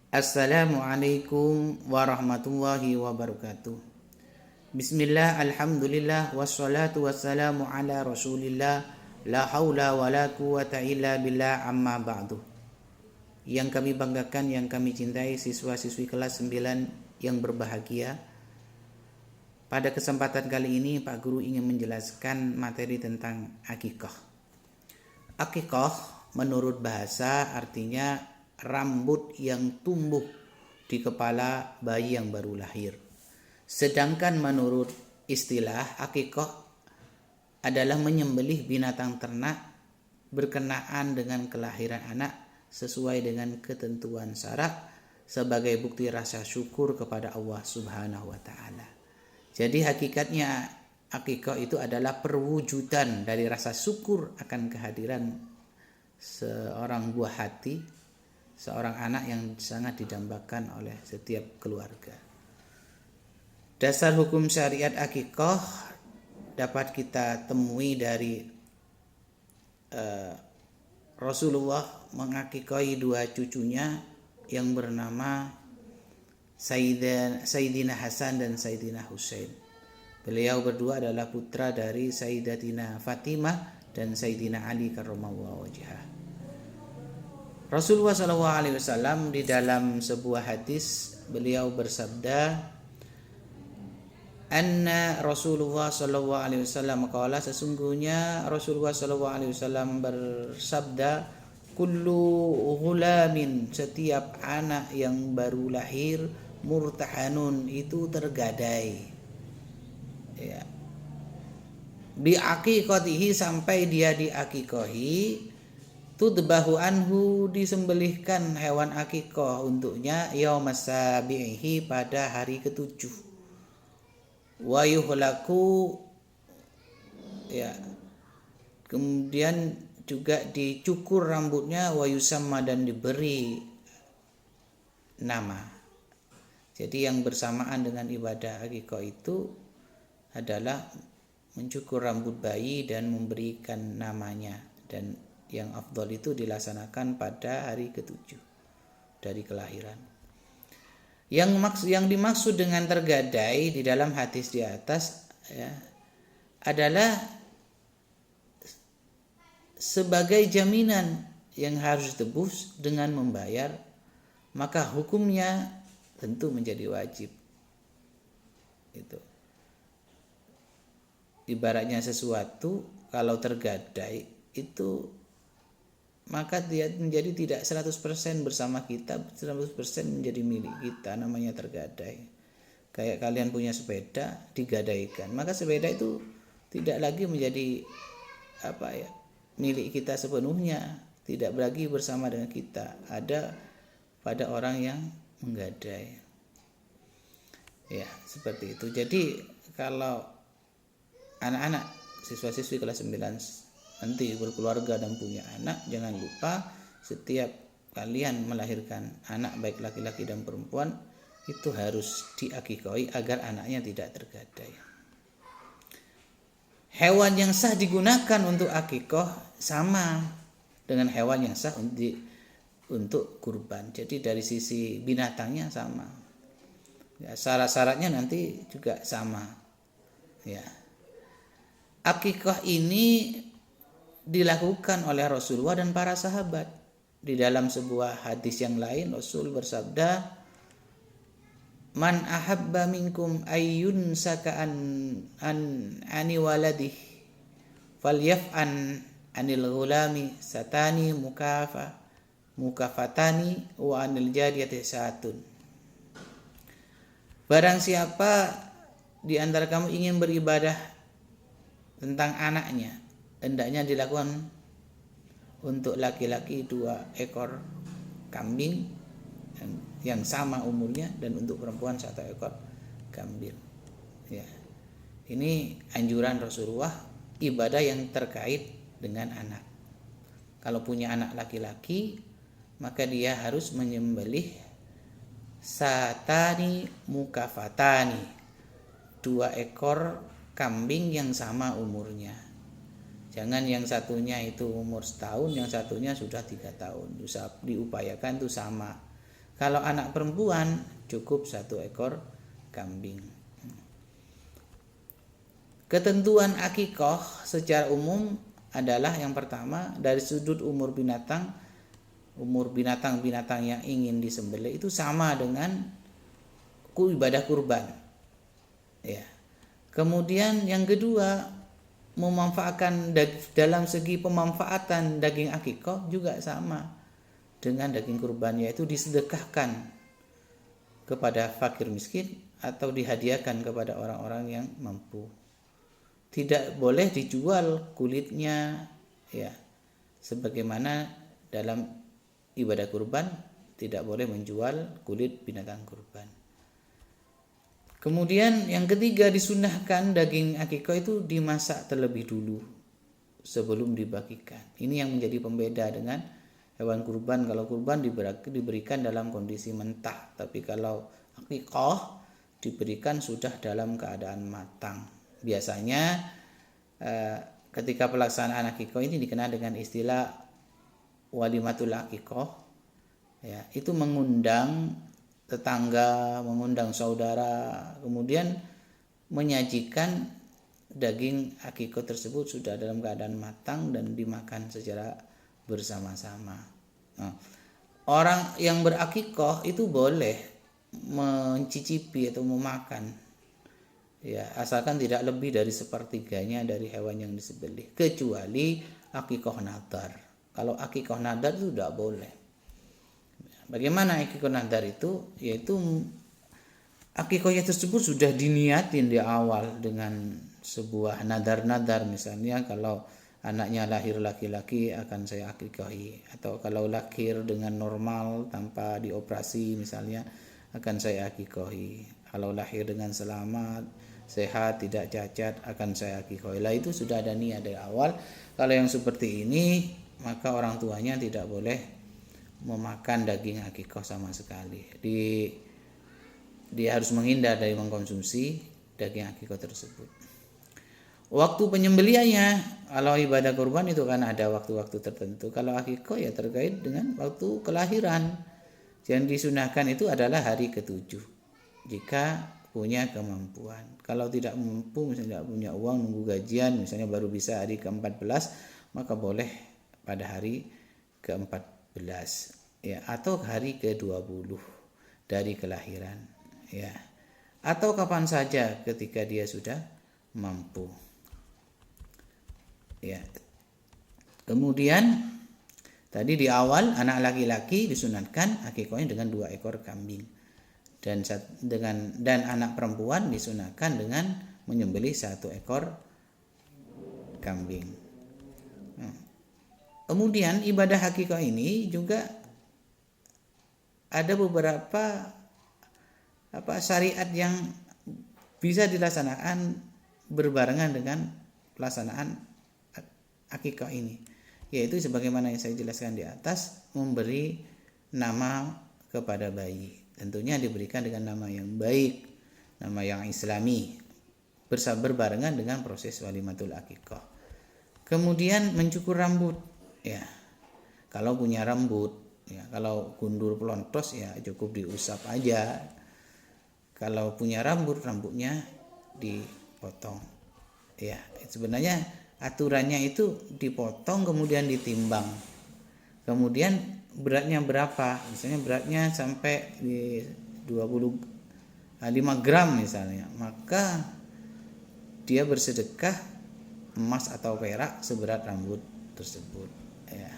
Assalamualaikum warahmatullahi wabarakatuh. Bismillah, alhamdulillah, wassalatu wassalamu ala rasulillah, la haula wa la quwata illa billah, amma ba'du. Yang kami banggakan, yang kami cintai, siswa-siswi kelas 9 yang berbahagia. Pada kesempatan kali ini Pak Guru ingin menjelaskan materi tentang akikah. Akikah menurut bahasa artinya rambut yang tumbuh di kepala bayi yang baru lahir. Sedangkan menurut istilah akikah adalah menyembelih binatang ternak berkenaan dengan kelahiran anak sesuai dengan ketentuan syarak sebagai bukti rasa syukur kepada Allah Subhanahu wa taala. Jadi hakikatnya akikah itu adalah perwujudan dari rasa syukur akan kehadiran seorang buah hati, seorang anak yang sangat didambakan oleh setiap keluarga. Dasar hukum syariat akikah dapat kita temui dari Rasulullah mengakikahi dua cucunya yang bernama Sayyidina Hasan dan Sayyidina Husain. Beliau berdua adalah putra dari Sayyidatina Fatimah dan Sayyidina Ali karramallahu wajhah. Rasulullah SAW di dalam sebuah hadis beliau bersabda, anna Rasulullah SAW qala, sesungguhnya Rasulullah SAW bersabda, kullu ghulamin, setiap anak yang baru lahir, murtahanun, itu tergadai, ya, biaqiqatihi, sampai dia diakikahi, tudbahu anhu, disembelihkan hewan akikah untuknya, yaumas sabihi, pada hari ketujuh, wa yuhlaku, ya, kemudian juga dicukur rambutnya, wa yusamma, dan diberi nama. Jadi yang bersamaan dengan ibadah akikah itu adalah mencukur rambut bayi dan memberikan namanya, dan yang afdal itu dilaksanakan pada hari ketujuh dari kelahiran. Yang dimaksud dengan tergadai di dalam hadis di atas, ya, adalah sebagai jaminan yang harus ditebus dengan membayar, maka hukumnya tentu menjadi wajib. Itu ibaratnya sesuatu kalau tergadai itu, maka dia menjadi tidak 100% bersama kita, 100% menjadi milik kita, namanya tergadai. Kayak kalian punya sepeda digadaikan, maka sepeda itu tidak lagi menjadi milik kita sepenuhnya, tidak lagi bersama dengan kita, ada pada orang yang menggadai. Ya, seperti itu. Jadi kalau anak-anak siswa-siswi kelas 9 nanti berkeluarga dan punya anak, jangan lupa setiap kalian melahirkan anak baik laki-laki dan perempuan itu harus diakikahi agar anaknya tidak tergadai. Hewan yang sah digunakan untuk akikah sama dengan hewan yang sah untuk kurban. Jadi dari sisi binatangnya sama. Ya, syarat-syaratnya nanti juga sama. Ya. Akikah ini dilakukan oleh Rasulullah dan para sahabat. Di dalam sebuah hadis yang lain Rasul bersabda, man ahabba minkum ayyun saka'an ani waladih falyaf'an anil ghulami satani mukafatani wa anil jariyati satun. Barang siapa di antara kamu ingin beribadah tentang anaknya, hendaknya dilakukan untuk laki-laki 2 ekor kambing yang sama umurnya, dan untuk perempuan 1 ekor kambing. Ya. Ini anjuran Rasulullah, ibadah yang terkait dengan anak. Kalau punya anak laki-laki, maka dia harus menyembelih satani mukafatani, 2 ekor kambing yang sama umurnya. Jangan yang satunya itu umur setahun, yang satunya sudah 3 tahun. Diupayakan itu sama. Kalau anak perempuan cukup 1 ekor kambing. Ketentuan akikoh secara umum adalah yang pertama dari sudut umur binatang yang ingin disembelih itu sama dengan ibadah kurban. Ya. Kemudian yang kedua, memanfaatkan dalam segi pemanfaatan daging akikoh juga sama dengan daging kurban, yaitu disedekahkan kepada fakir miskin atau dihadiahkan kepada orang-orang yang mampu. Tidak boleh dijual kulitnya, ya, sebagaimana dalam ibadah kurban tidak boleh menjual kulit binatang kurban. Kemudian yang ketiga, disunahkan daging akikoh itu dimasak terlebih dulu sebelum dibagikan. Ini yang menjadi pembeda dengan hewan kurban. Kalau kurban diberikan dalam kondisi mentah, tapi kalau akikoh diberikan sudah dalam keadaan matang. Biasanya ketika pelaksanaan akikoh ini dikenal dengan istilah walimatul akikoh, ya, itu mengundang tetangga, mengundang saudara, kemudian menyajikan daging akikoh tersebut sudah dalam keadaan matang dan dimakan secara bersama-sama. Nah, orang yang berakikoh itu boleh mencicipi atau memakan, ya, asalkan tidak lebih dari 1/3 dari hewan yang disembelih, kecuali akikoh nadar. Kalau akikoh nadar itu tidak boleh. Bagaimana akikoh nadar itu? Yaitu akikohnya tersebut sudah diniatin di awal dengan sebuah nadar-nadar. Misalnya kalau anaknya lahir laki-laki akan saya akikohi, atau kalau lahir dengan normal tanpa dioperasi misalnya akan saya akikohi. Kalau lahir dengan selamat, sehat, tidak cacat akan saya akikohi. Lah itu sudah ada niat dari awal. Kalau yang seperti ini maka orang tuanya tidak boleh memakan daging akikoh sama sekali. Dia harus menghindar dari mengkonsumsi daging akikoh tersebut. Waktu penyembelihannya, kalau ibadah kurban itu kan ada waktu-waktu tertentu. Kalau akikoh ya terkait dengan waktu kelahiran. Yang disunahkan itu adalah hari ke-7 jika punya kemampuan. Kalau tidak mampu, misalnya tidak punya uang, nunggu gajian, misalnya baru bisa hari ke-14, maka boleh pada hari ke-14, ya, atau hari ke-20 dari kelahiran, ya, atau kapan saja ketika dia sudah mampu, ya. Kemudian tadi di awal anak laki-laki disunatkan akikohnya dengan 2 ekor kambing, dan anak perempuan disunatkan dengan menyembelih 1 ekor kambing. Kemudian ibadah akikoh ini juga ada beberapa syariat yang bisa dilaksanakan berbarengan dengan pelaksanaan akikoh ini, yaitu sebagaimana yang saya jelaskan di atas, memberi nama kepada bayi. Tentunya diberikan dengan nama yang baik, nama yang islami, berbarengan dengan proses walimatul akikoh. Kemudian mencukur rambut, ya, kalau punya rambut, ya, kalau gundur pelontos ya cukup diusap aja. Kalau punya rambutnya dipotong, ya. Sebenarnya aturannya itu dipotong kemudian ditimbang, kemudian beratnya berapa, misalnya beratnya sampai di 5 gram misalnya, maka dia bersedekah emas atau perak seberat rambut tersebut, ya.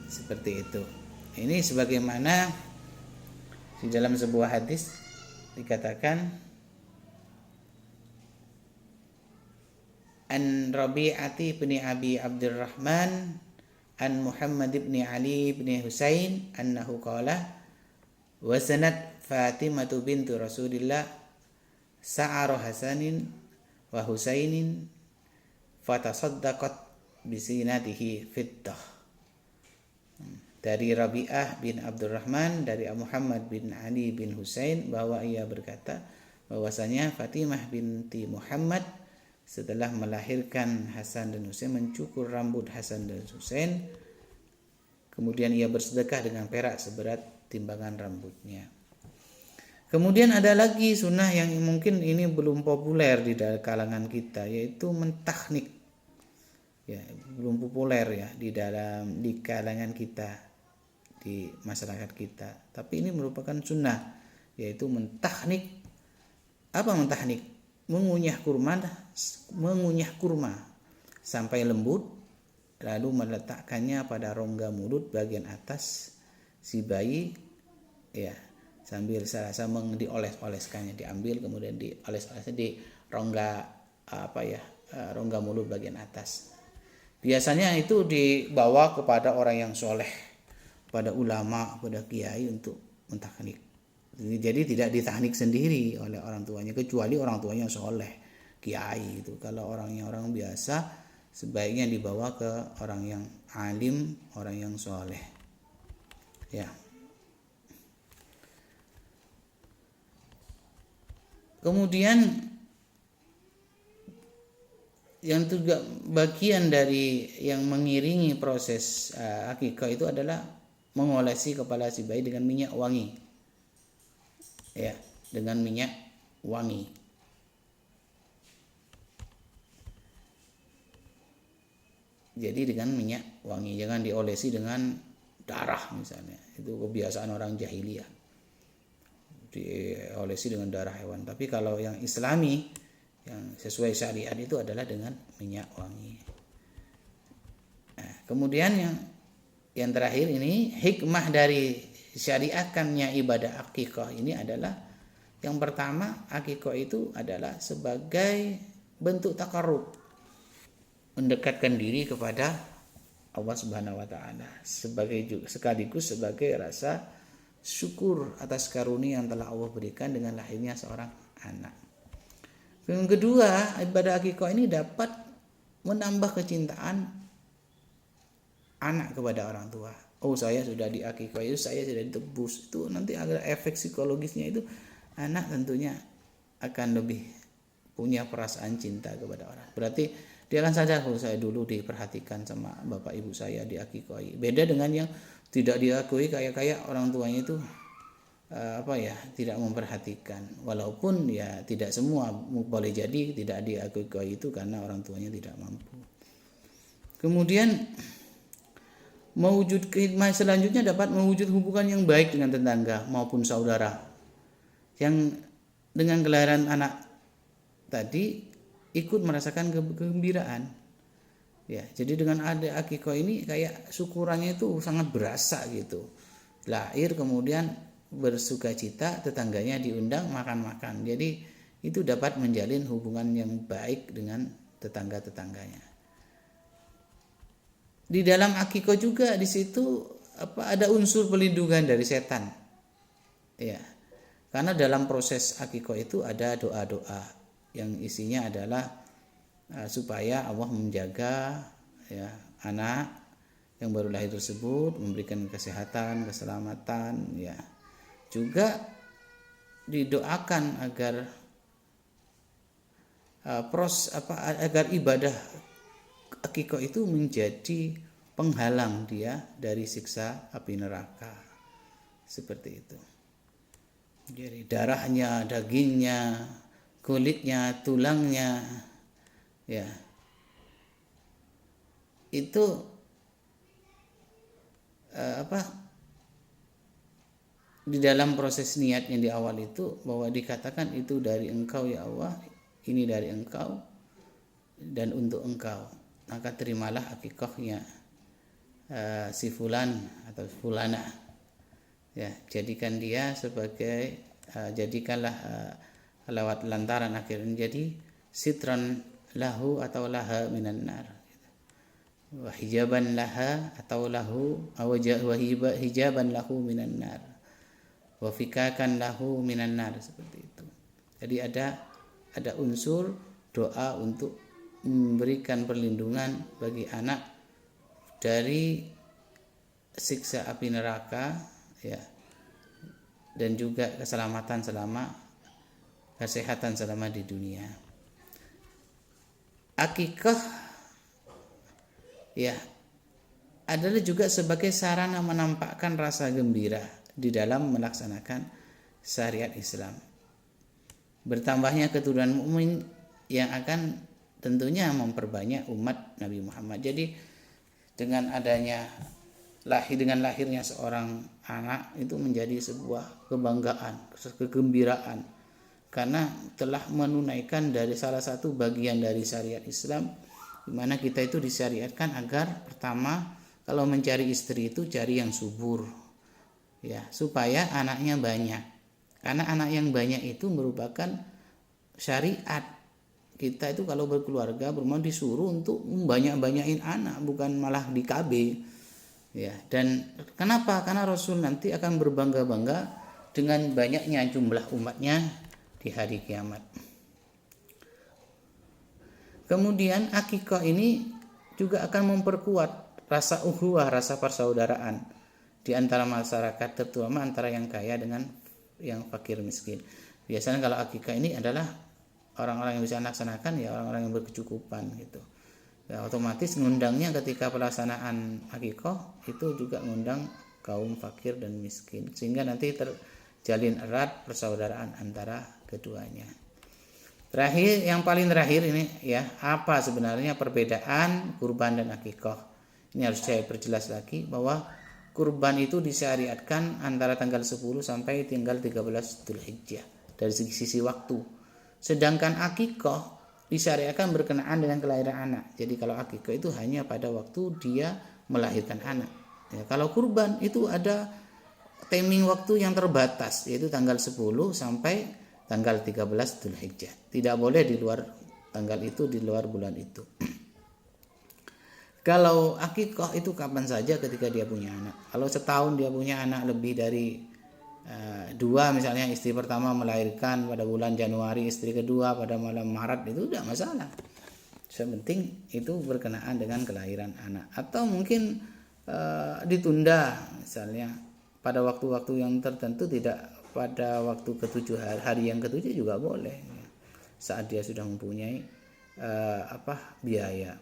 Seperti itu. Ini sebagaimana di dalam sebuah hadis dikatakan, an Rabi'ati bin Abi Abdurrahman an Muhammad bin Ali bin Husain annahu qala wasanat Fatimatu bintu Rasulillah sa'aru Hasanin wa Husainin fatasaddaqat bisinatihi fiddah. Dari Rabi'ah bin Abdurrahman dari Muhammad bin Ali bin Husain bahwa ia berkata bahwasanya Fatimah binti Muhammad setelah melahirkan Hasan dan Husain mencukur rambut Hasan dan Husain Kemudian ia bersedekah dengan perak seberat timbangan rambutnya. Kemudian ada lagi sunnah yang mungkin ini belum populer di kalangan kita, yaitu mentahnik. Ya, belum populer ya di kalangan kita, di masyarakat kita. Tapi ini merupakan sunnah, yaitu mentahnik. Apa mentahnik? Mengunyah kurma sampai lembut, lalu meletakkannya pada rongga mulut bagian atas si bayi, ya, sambil sama dioles-oleskannya, diambil kemudian dioles-olesnya di rongga rongga mulut bagian atas. Biasanya itu dibawa kepada orang yang soleh, pada ulama, pada kiai untuk mentahnik. Jadi tidak ditahnik sendiri oleh orang tuanya, kecuali orang tuanya soleh, kiai itu. Kalau orang biasa, sebaiknya dibawa ke orang yang alim, orang yang soleh. Ya. Kemudian yang juga bagian dari yang mengiringi proses akikah itu adalah mengolesi kepala si bayi dengan minyak wangi. Ya, dengan minyak wangi. Jadi dengan minyak wangi, jangan diolesi dengan darah misalnya. Itu kebiasaan orang jahiliyah. Diolesi dengan darah hewan. Tapi kalau yang Islami, yang sesuai syariat itu adalah dengan minyak wangi. Nah, kemudian yang terakhir ini, hikmah dari syariatkannya ibadah akikah ini adalah, yang pertama, akikah itu adalah sebagai bentuk takarrub, mendekatkan diri kepada Allah Subhanahu wa taala, sekaligus sebagai rasa syukur atas karunia yang telah Allah berikan dengan lahirnya seorang anak. Yang kedua, ibadah akikah ini dapat menambah kecintaan anak kepada orang tua. Oh, saya sudah diakikah, itu saya sudah ditebus. Itu nanti ada efek psikologisnya, itu anak tentunya akan lebih punya perasaan cinta kepada orang. Berarti dia akan sadar, kalau saya dulu diperhatikan sama bapak ibu saya, diakikahi. Beda dengan yang tidak diakui, kayak orang tuanya itu tidak memperhatikan. Walaupun ya tidak semua, boleh jadi tidak diakikahi itu karena orang tuanya tidak mampu. Kemudian hikmah selanjutnya dapat mewujud hubungan yang baik dengan tetangga maupun saudara, yang dengan kelahiran anak tadi ikut merasakan kegembiraan. Ya, jadi dengan ada akikah ini kayak syukurannya itu sangat berasa gitu. Lahir kemudian bersukacita, tetangganya diundang makan-makan. Jadi itu dapat menjalin hubungan yang baik dengan tetangga-tetangganya. Di dalam akikah juga di situ ada unsur pelindungan dari setan. Ya. Karena dalam proses akikah itu ada doa-doa yang isinya adalah supaya Allah menjaga ya anak yang baru lahir tersebut, memberikan kesehatan, keselamatan, ya. Juga didoakan agar agar ibadah akikah itu menjadi penghalang dia dari siksa api neraka. Seperti itu. Jadi darahnya, dagingnya, kulitnya, tulangnya, ya, itu di dalam proses niatnya di awal itu, bahwa dikatakan itu dari Engkau ya Allah, ini dari Engkau dan untuk Engkau, maka terimalah akikahnya si fulan atau fulana, ya, jadikan dia sebagai jadikanlah lewat lantaran akhirnya jadi sitran lahu atau laha minan nar, wa hijaban laha atau lahu hijaban lahu minan nar, wa fikakan lahu minan nar, seperti itu. Jadi ada unsur doa untuk memberikan perlindungan bagi anak dari siksa api neraka, ya, dan juga kesehatan selama di dunia. Akikah, ya, adalah juga sebagai sarana menampakkan rasa gembira di dalam melaksanakan syariat Islam. Bertambahnya keturunan mukmin yang akan tentunya memperbanyak umat Nabi Muhammad. Jadi dengan lahirnya seorang anak itu menjadi sebuah kebanggaan, kegembiraan, karena telah menunaikan dari salah satu bagian dari syariat Islam, di mana kita itu disyariatkan agar pertama kalau mencari istri itu cari yang subur, ya, supaya anaknya banyak. Karena anak yang banyak itu merupakan syariat. Kita itu kalau berkeluarga bermau disuruh untuk banyak-banyakin anak, bukan malah di KB. Ya, dan kenapa? Karena Rasul nanti akan berbangga-bangga dengan banyaknya jumlah umatnya di hari kiamat. Kemudian akikah ini juga akan memperkuat rasa ukhuwah, rasa persaudaraan di antara masyarakat, terutama antara yang kaya dengan yang fakir miskin. Biasanya kalau akikah ini adalah orang-orang yang bisa melaksanakan, ya orang-orang yang berkecukupan gitu. Ya, otomatis ngundangnya ketika pelaksanaan akikah itu juga ngundang kaum fakir dan miskin, sehingga nanti terjalin erat persaudaraan antara keduanya. Terakhir, yang paling terakhir ini ya, apa sebenarnya perbedaan kurban dan akikah? Ini harus saya perjelas lagi bahwa kurban itu disyariatkan antara tanggal 10 sampai tanggal 13 Dzulhijjah dari sisi waktu. Sedangkan akikah disyariatkan berkenaan dengan kelahiran anak. Jadi kalau akikah itu hanya pada waktu dia melahirkan anak. Ya, kalau kurban itu ada timing waktu yang terbatas, yaitu tanggal 10 sampai tanggal 13 Dzulhijjah. Tidak boleh di luar tanggal itu, di luar bulan itu. Kalau akikah itu kapan saja ketika dia punya anak. Kalau setahun dia punya anak lebih dari dua, misalnya istri pertama melahirkan pada bulan Januari, istri kedua pada malam Maret, itu tidak masalah. Sepenting itu berkenaan dengan kelahiran anak. Atau mungkin ditunda, misalnya pada waktu-waktu yang tertentu, tidak pada waktu ketujuh, hari yang ketujuh juga boleh, saat dia sudah mempunyai biaya.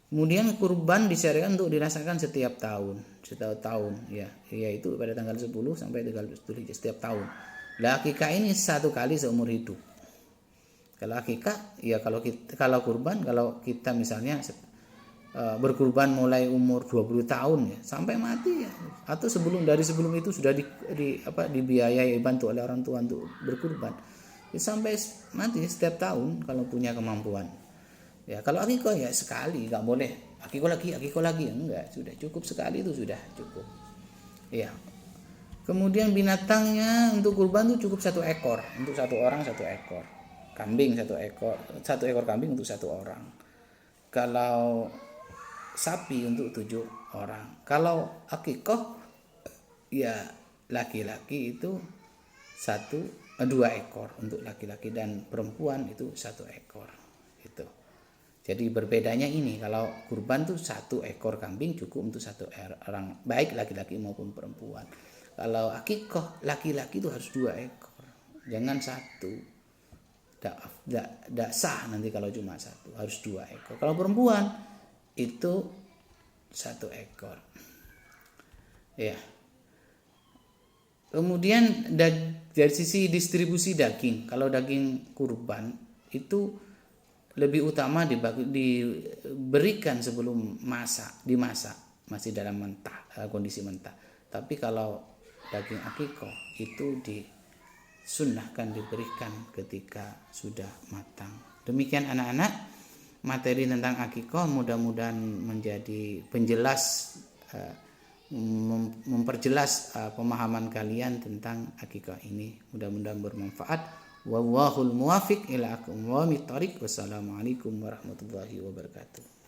Kemudian kurban disyariatkan untuk dirasakan setiap tahun, ya, yaitu pada tanggal 10 sampai 13 Dzulhijjah setiap tahun. Lah akikah ini satu kali seumur hidup. Kalau akikah, ya kalau kurban, kalau kita misalnya berkurban mulai umur 20 tahun ya sampai mati ya, atau sebelum itu sudah dibiayai, bantu oleh orang tua untuk berkurban ya, sampai mati setiap tahun kalau punya kemampuan. Ya, kalau akikah ya sekali, nggak boleh akikah lagi, enggak, sudah cukup sekali, itu sudah cukup. Ya. Kemudian binatangnya untuk kurban itu cukup 1 ekor untuk 1 orang, 1 ekor kambing, 1 ekor kambing untuk 1 orang. Kalau sapi untuk 7 orang. Kalau akikah ya laki-laki itu 2 ekor untuk laki-laki, dan perempuan itu 1 ekor itu. Jadi berbedanya ini, kalau kurban tuh 1 ekor kambing cukup untuk 1 orang, baik laki-laki maupun perempuan. Kalau akikah laki-laki itu harus 2 ekor, jangan 1. Tidak sah nanti kalau cuma 1, harus 2 ekor. Kalau perempuan itu 1 ekor. Ya. Kemudian dari sisi distribusi daging, kalau daging kurban itu lebih utama diberikan sebelum dimasak, masih dalam kondisi mentah. Tapi kalau daging akikah itu disunnahkan diberikan ketika sudah matang. Demikian anak-anak, materi tentang akikah mudah-mudahan menjadi penjelas, memperjelas pemahaman kalian tentang akikah ini. Mudah-mudahan bermanfaat. Wallahul muwafiq ila aqwamit thoriq. Wassalamualaikum warahmatullahi wabarakatuh.